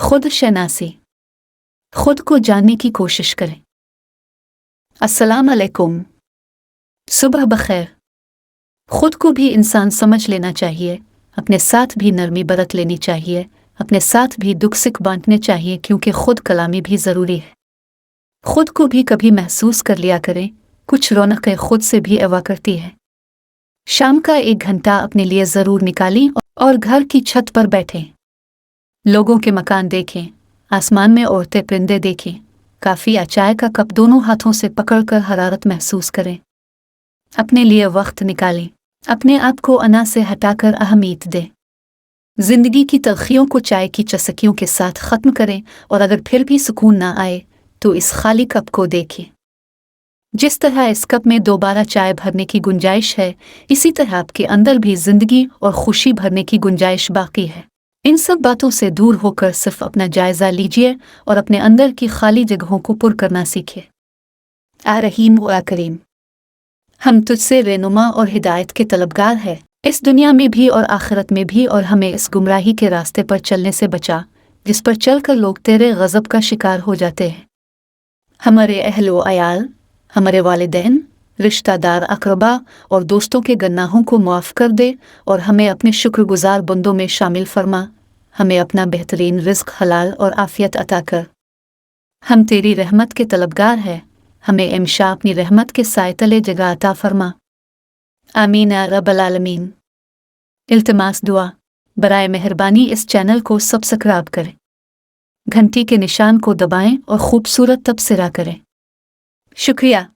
खुद शनासी, खुद को जानने की कोशिश करें। अस्सलाम अलैकुम, सुबह बखैर। खुद को भी इंसान समझ लेना चाहिए, अपने साथ भी नरमी बरत लेनी चाहिए, अपने साथ भी दुख सुख बांटने चाहिए, क्योंकि खुद कलामी भी ज़रूरी है। खुद को भी कभी महसूस कर लिया करें, कुछ रौनकें खुद से भी अवा करती है। शाम का 1 घंटा अपने लिए ज़रूर निकालें और घर की छत पर बैठें। लोगों के मकान देखें, आसमान में उड़ते परिंदे देखें, काफ़ी या चाय का कप दोनों हाथों से पकड़कर हरारत महसूस करें। अपने लिए वक्त निकालें, अपने आप को अना से हटाकर अहमियत दें। जिंदगी की तलखियों को चाय की चस्कियों के साथ ख़त्म करें, और अगर फिर भी सुकून ना आए तो इस खाली कप को देखें। जिस तरह इस कप में दोबारा चाय भरने की गुंजाइश है, इसी तरह आपके अंदर भी जिंदगी और खुशी भरने की गुंजाइश बाकी है। इन सब बातों से दूर होकर सिर्फ अपना जायजा लीजिए और अपने अंदर की खाली जगहों को पुर करना सीखिए। आ रहीम व करीम, हम तुझसे रहनुमा और हिदायत के तलबगार हैं, इस दुनिया में भी और आखिरत में भी, और हमें इस गुमराही के रास्ते पर चलने से बचा जिस पर चलकर लोग तेरे गज़ब का शिकार हो जाते हैं। हमारे अहलो अयाल, हमारे वालिदैन, रिश्तेदार, अक़रबा और दोस्तों के गुनाहों को माफ़ कर दे और हमें अपने शुक्रगुजार बंदों में शामिल फरमा। हमें अपना बेहतरीन रिज़्क़ हलाल और आफ़ियत अता कर। हम तेरी रहमत के तलबगार हैं, हमें हमेशा अपनी रहमत के साए तले जगह अता फरमा। आमीन या रब्बल आलमीन। इल्तिमास दुआ, बराए मेहरबानी इस चैनल को सब्सक्राइब करें, घंटी के निशान को दबाएं और खूबसूरत तबसरा करें। शुक्रिया।